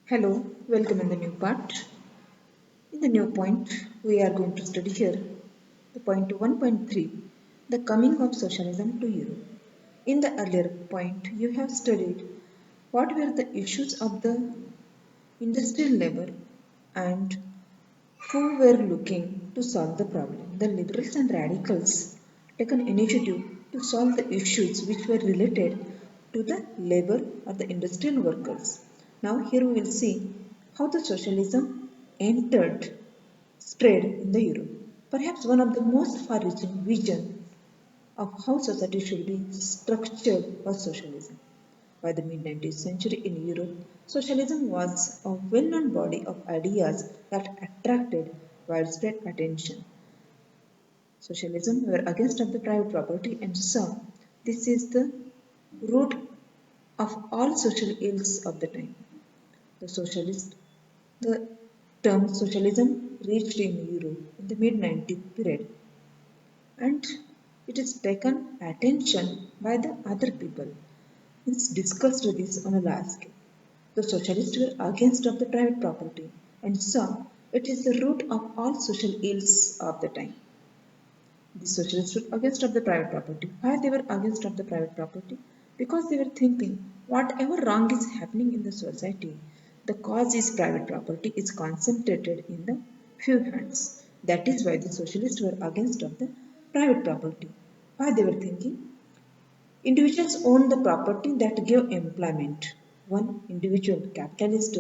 Hello, welcome in the new part. In the new point, we are going to study here the point 1.3, the coming of socialism to Europe. In the earlier point, you have studied what were the issues of the industrial labor and who were looking to solve the problem. The liberals and radicals took an initiative to solve the issues which were related to the labor or the industrial workers. Now here we will see how the socialism entered, spread in the Europe. Perhaps one of the most far-reaching vision of how society should be structured was socialism. By the mid 19th century in Europe, socialism was a well known body of ideas that attracted widespread attention. Socialism were against of the private property and saw this is the root of all social ills of the time. The socialist, the term socialism reached in Europe in the mid 19th period and it is taken attention by the other people. It's discussed this on a large scale. The socialists were against of the private property and saw it is the root of all social ills of the time. The socialists were against of the private property. Why they were against of the private property? Because they were thinking whatever wrong is happening in the society, the cause is private property is concentrated in the few hands. That is why the socialists were against of the private property. Why they were thinking individuals own the property that give employment. One individual capitalist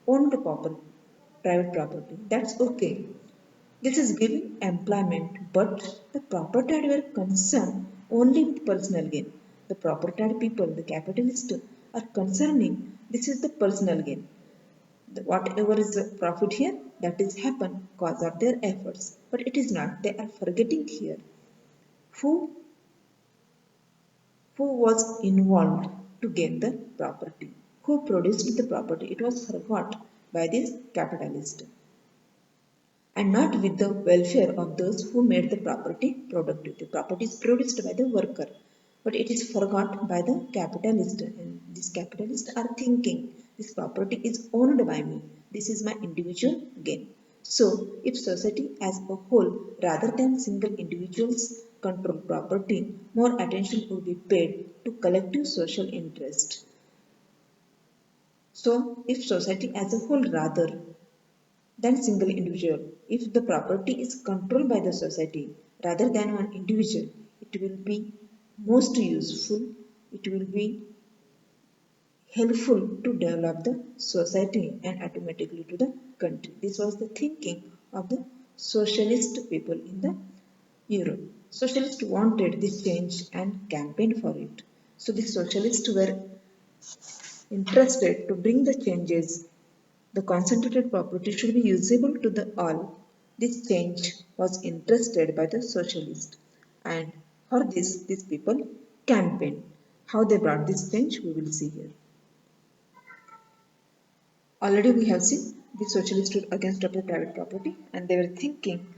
owned private property. That's okay. This is giving employment, but the propertied were concerned only with personal gain. The propertied people, the capitalists, are concerning this is the personal gain. Whatever is the profit here, that is happen cause of their efforts. But it is not. They are forgetting here who was involved to gain the property, who produced the property. It was forgot by this capitalist and not with the welfare of those who made the property productive. The property is produced by the worker, but it is forgot by the capitalist. And these capitalists are thinking this property is owned by me. This is my individual gain. So, if society as a whole, rather than single individuals control property, more attention would be paid to collective social interest. So, if society as a whole rather than single individual. If the property is controlled by the society rather than one individual, it will be most useful, it will be helpful to develop the society and automatically to the country. This was the thinking of the socialist people in the Europe. Socialists wanted this change and campaigned for it. So the socialists were interested to bring the changes. The concentrated property should be usable to the all. This change was interested by the socialists, and for this, these people campaigned. How they brought this change, we will see here. Already we have seen the socialists stood against of the private property, and they were thinking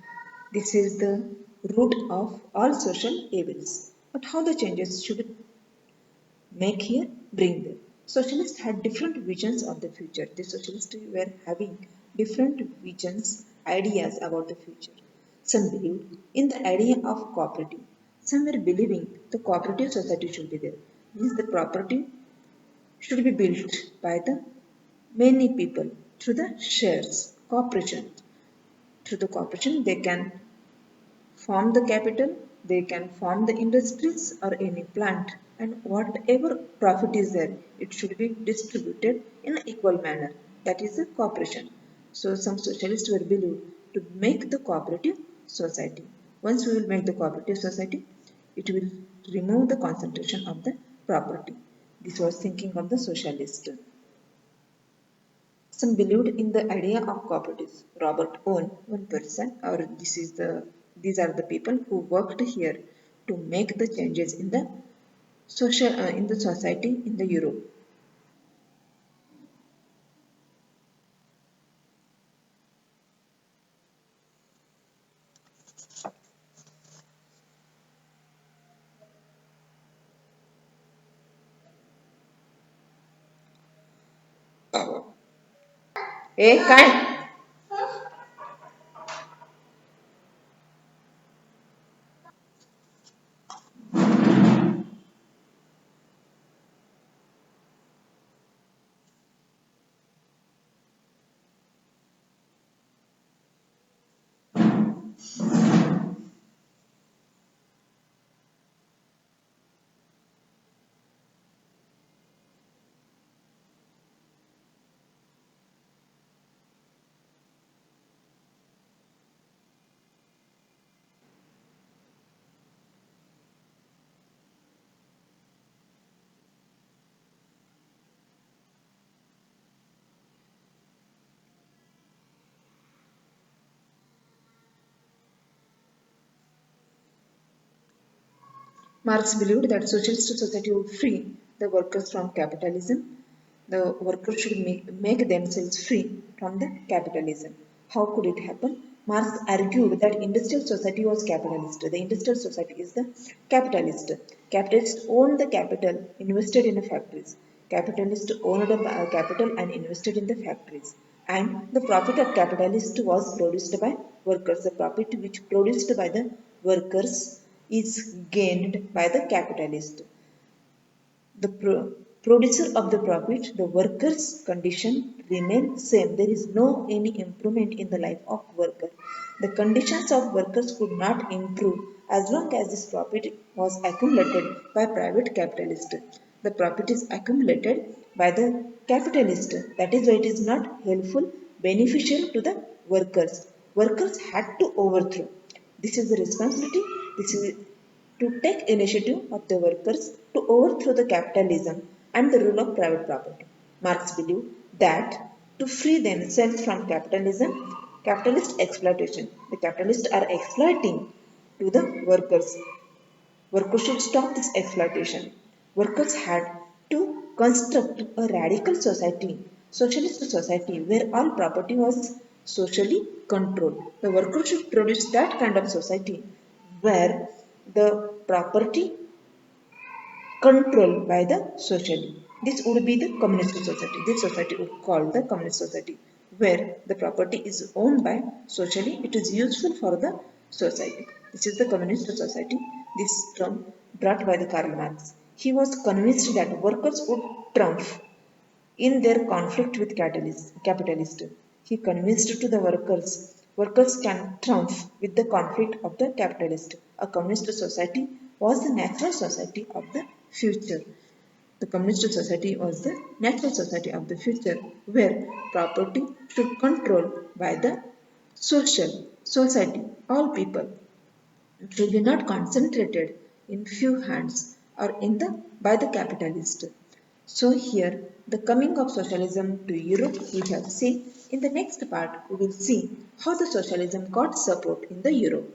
this is the root of all social evils. But how the changes should make here, bring there. Socialists had different visions of the future. The socialists were having different visions, ideas about the future. Some believed in the idea of cooperative. Some were believing the cooperative society should be there. Means the property should be built by the many people through the shares, cooperation. Through the cooperation, they can form the capital, they can form the industries or any plant, and whatever profit is there, it should be distributed in an equal manner. That is the cooperation. So some socialists were believed to make the cooperative society. Once we will make the cooperative society, it will remove the concentration of the property. This was thinking of the socialist. Some believed in the idea of cooperatives. Robert Owen, one person, or these are the people who worked here to make the changes in the in the society in the Europe. काय Marx believed that socialist society would free the workers from capitalism. The workers should make themselves free from the capitalism. How could it happen? Marx argued that industrial society was capitalist. The industrial society is the capitalist. Capitalists owned the capital, invested in the factories. Capitalists owned the capital and invested in the factories. And the profit of capitalist was produced by workers. The profit which produced by the workers is gained by the capitalist. The producer of the profit, the worker's condition remains same. There is no any improvement in the life of worker. The conditions of workers could not improve as long as this profit was accumulated by private capitalist. The profit is accumulated by the capitalist. That is why it is not helpful, beneficial to the workers. Workers had to overthrow. This is the responsibility. This is to take initiative of the workers to overthrow the capitalism and the rule of private property. Marx believed that to free themselves from capitalism, capitalist exploitation, the capitalists are exploiting to the workers. Workers should stop this exploitation. Workers had to construct a radical society, socialist society, where all property was socially controlled. The workers should produce that kind of society where the property controlled by the society. This would be the communist society. This society would call the communist society, where the property is owned by socially. It is useful for the society. This is the communist society. This term brought by the Karl Marx. He was convinced that workers would triumph in their conflict with capitalist. He convinced to the workers can triumph with the conflict of the capitalist. A communist society was the natural society of the future. The communist society was the natural society of the future where property should control by the social society, all people should be not concentrated in few hands or in the by the capitalist. So here the coming of socialism to Europe we have seen. In the next part we will see how the socialism got support in the Europe.